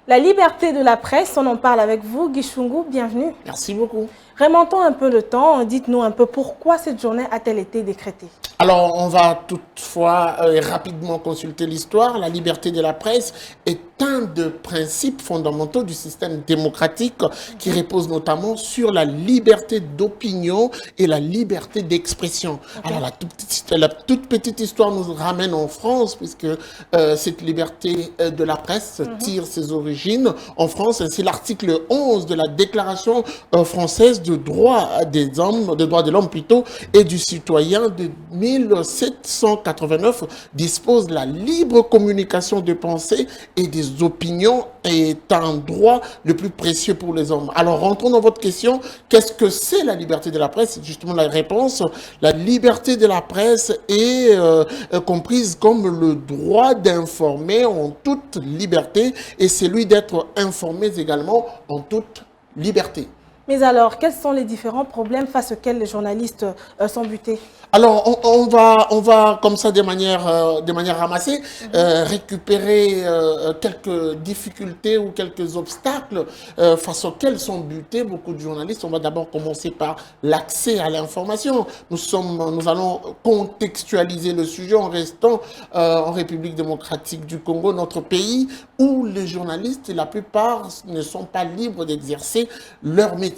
La liberté de la presse, on en parle avec vous. Guy Chungu, bienvenue. Merci beaucoup. Remontons un peu le temps, dites-nous un peu pourquoi cette journée a-t-elle été décrétée? Alors, on va toutefois rapidement consulter l'histoire. La liberté de la presse est un des principes fondamentaux du système démocratique qui repose notamment sur la liberté d'opinion et la liberté d'expression. Okay. Alors, la toute petite histoire nous ramène en France, puisque cette liberté de la presse tire ses origines en France. C'est l'article 11 de la Déclaration française de droits des hommes, de droits de l'homme plutôt, et du citoyen de 1789 dispose la libre communication de pensées et des opinions est un droit le plus précieux pour les hommes. Alors, rentrons dans votre question. Qu'est-ce que c'est la liberté de la presse? C'est justement la réponse. La liberté de la presse est comprise comme le droit d'informer en toute liberté et celui d'être informé également en toute liberté. Mais alors, quels sont les différents problèmes face auxquels les journalistes sont butés? Alors, on va comme ça de manière ramassée récupérer quelques difficultés ou quelques obstacles face auxquels sont butés beaucoup de journalistes. On va d'abord commencer par l'accès à l'information. Nous allons contextualiser le sujet en restant en République démocratique du Congo, notre pays où les journalistes, la plupart, ne sont pas libres d'exercer leur métier.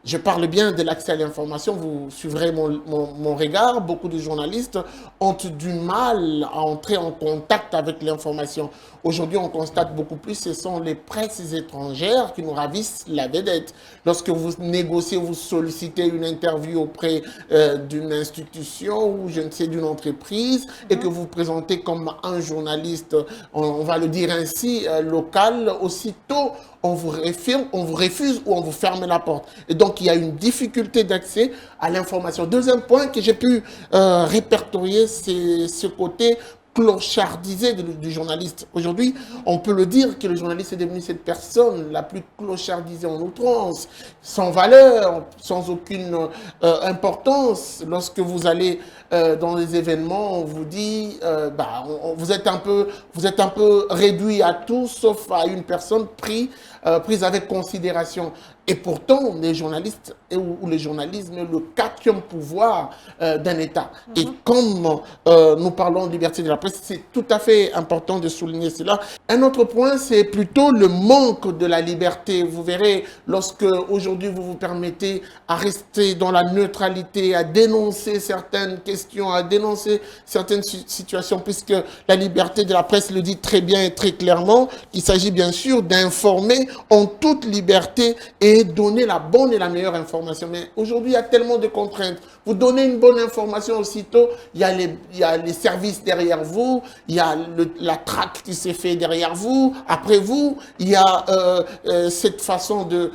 Je parle bien de l'accès à l'information, vous suivrez mon regard. Beaucoup de journalistes ont du mal à entrer en contact avec l'information. Aujourd'hui, on constate beaucoup plus, ce sont les presses étrangères qui nous ravissent la vedette. Lorsque vous négociez, vous sollicitez une interview auprès d'une institution ou je ne sais d'une entreprise et que vous présentez comme un journaliste, on va le dire ainsi, local, aussitôt on vous refuse ou on vous ferme la porte. Et donc, il y a une difficulté d'accès à l'information. Deuxième point que j'ai pu répertorier, c'est ce côté clochardisé du journaliste. Aujourd'hui, on peut le dire que le journaliste est devenu cette personne la plus clochardisée en outrance, sans valeur, sans aucune importance. Lorsque vous allez dans les événements, on vous dit vous êtes un peu réduit à tout sauf à une personne prise avec considération. Et pourtant, les journalistes ou le journalisme est le quatrième pouvoir d'un État. Et comme nous parlons de liberté de la presse, c'est tout à fait important de souligner cela. Un autre point, c'est plutôt le manque de la liberté. Vous verrez, lorsque aujourd'hui vous vous permettez à rester dans la neutralité, à dénoncer certaines questions, à dénoncer certaines situations, puisque la liberté de la presse le dit très bien et très clairement, qu'il s'agit bien sûr d'informer en toute liberté et donner la bonne et la meilleure information. Mais aujourd'hui, il y a tellement de contraintes. Vous donnez une bonne information aussitôt, il y a les services derrière vous, il y a la traque qui s'est fait derrière vous, après vous, il y a cette façon de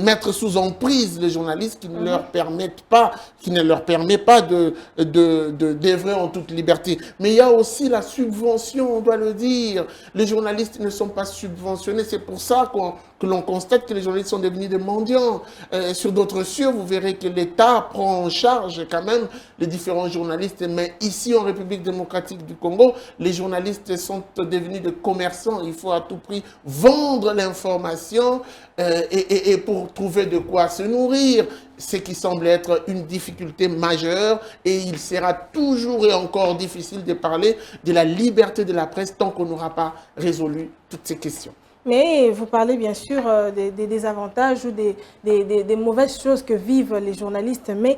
mettre sous emprise les journalistes qui ne leur permettent pas, d'œuvrer en toute liberté. Mais il y a aussi la subvention, on doit le dire. Les journalistes ne sont pas subventionnés, c'est pour ça que l'on constate que les journalistes sont devenus des mendiants. Sur d'autres cieux, vous verrez que l'État prend en charge quand même les différents journalistes. Mais ici, en République démocratique du Congo, les journalistes sont devenus des commerçants. Il faut à tout prix vendre l'information et pour trouver de quoi se nourrir. Ce qui semble être une difficulté majeure et il sera toujours et encore difficile de parler de la liberté de la presse tant qu'on n'aura pas résolu toutes ces questions. Mais vous parlez bien sûr des désavantages ou des mauvaises choses que vivent les journalistes, mais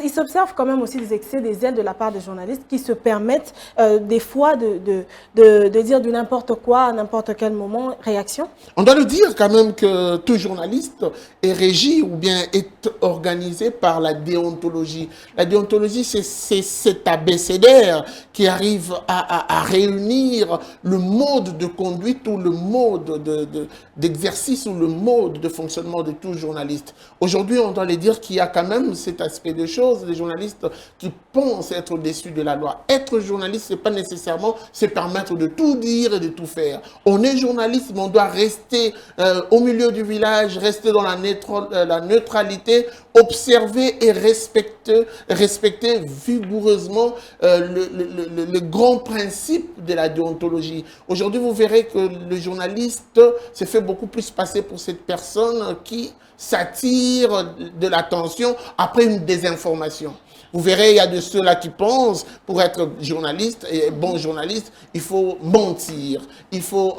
il s'observe quand même aussi des excès des ailes de la part des journalistes qui se permettent des fois de dire du n'importe quoi à n'importe quel moment. Réaction? On doit le dire quand même que tout journaliste est régi ou bien est organisé par la déontologie. La déontologie, c'est cet abécédaire qui arrive à réunir le mode de conduite ou le mode d'exercice ou le mode de fonctionnement de tout journaliste. Aujourd'hui, on doit les dire qu'il y a quand même cet aspect de choses, des journalistes qui pensent être au-dessus de la loi. Être journaliste, ce n'est pas nécessairement se permettre de tout dire et de tout faire. On est journaliste, mais on doit rester au milieu du village, rester dans la neutralité observer et respecter vigoureusement le grand principe de la déontologie. Aujourd'hui, vous verrez que le journaliste se fait beaucoup plus passer pour cette personne qui s'attire de l'attention après une désinformation. Vous verrez, il y a de ceux-là qui pensent, pour être journaliste, et bon journaliste, il faut mentir, il faut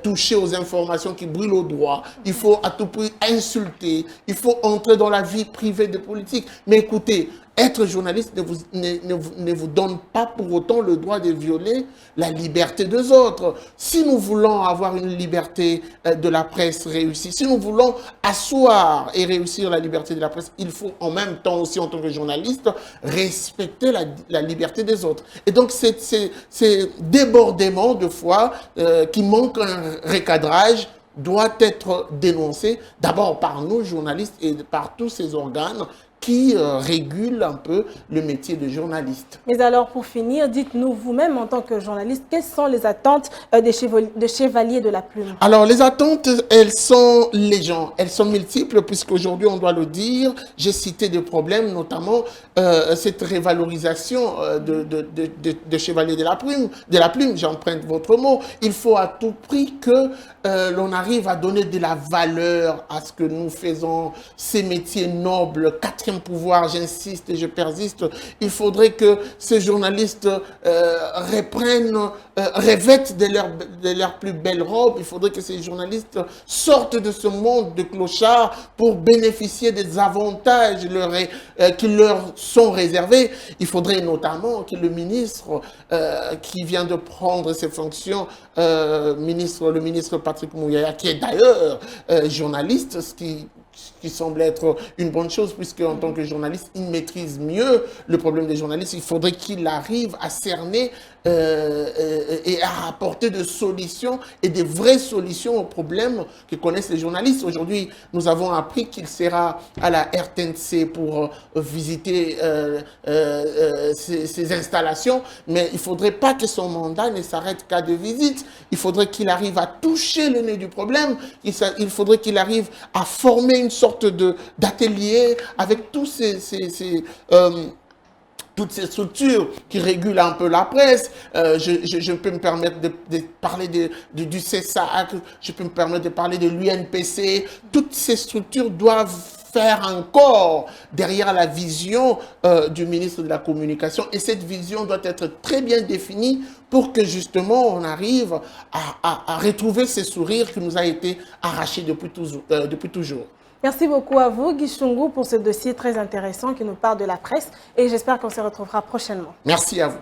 toucher aux informations qui brûlent au droit, il faut à tout prix insulter, il faut entrer dans la vie privée des politiques. Mais écoutez, être journaliste ne vous donne pas pour autant le droit de violer la liberté des autres. Si nous voulons avoir une liberté de la presse réussie, si nous voulons asseoir et réussir la liberté de la presse, il faut en même temps aussi, en tant que journaliste, respecter la liberté des autres. Et donc, ces débordements de foi qui manquent un recadrage doit être dénoncé d'abord par nous, journalistes, et par tous ces organes qui régule un peu le métier de journaliste. Mais alors, pour finir, dites-nous vous-même, en tant que journaliste, quelles sont les attentes des chevaliers de la plume? Alors, les attentes, elles sont légion, elles sont multiples, puisqu'aujourd'hui, on doit le dire, j'ai cité des problèmes, notamment cette révalorisation de chevaliers de la plume, j'emprunte votre mot. Il faut à tout prix que l'on arrive à donner de la valeur à ce que nous faisons, ces métiers nobles, quatrième pouvoir, j'insiste et je persiste. Il faudrait que ces journalistes revêtent de leur plus belle robe. Il faudrait que ces journalistes sortent de ce monde de clochards pour bénéficier des avantages qui leur sont réservés. Il faudrait notamment que le ministre qui vient de prendre ses fonctions, le ministre Patrick Mouyaya, qui est d'ailleurs journaliste, ce qui semble être une bonne chose, puisque en tant que journaliste, il maîtrise mieux le problème des journalistes. Il faudrait qu'il arrive à cerner et à apporter des solutions et des vraies solutions aux problèmes que connaissent les journalistes. Aujourd'hui, nous avons appris qu'il sera à la RTNC pour visiter ses installations, mais il ne faudrait pas que son mandat ne s'arrête qu'à de visites. Il faudrait qu'il arrive à toucher le nez du problème. Il faudrait qu'il arrive à former une sorte d'atelier avec tous toutes ces structures qui régulent un peu la presse. Je peux me permettre de parler du CESAC, je peux me permettre de parler de l'UNPC. Toutes ces structures doivent faire un corps derrière la vision du ministre de la Communication. Et cette vision doit être très bien définie pour que justement on arrive à retrouver ce sourire qui nous a été arraché depuis toujours. Merci beaucoup à vous, Guy Shungu, pour ce dossier très intéressant qui nous parle de la presse et j'espère qu'on se retrouvera prochainement. Merci à vous.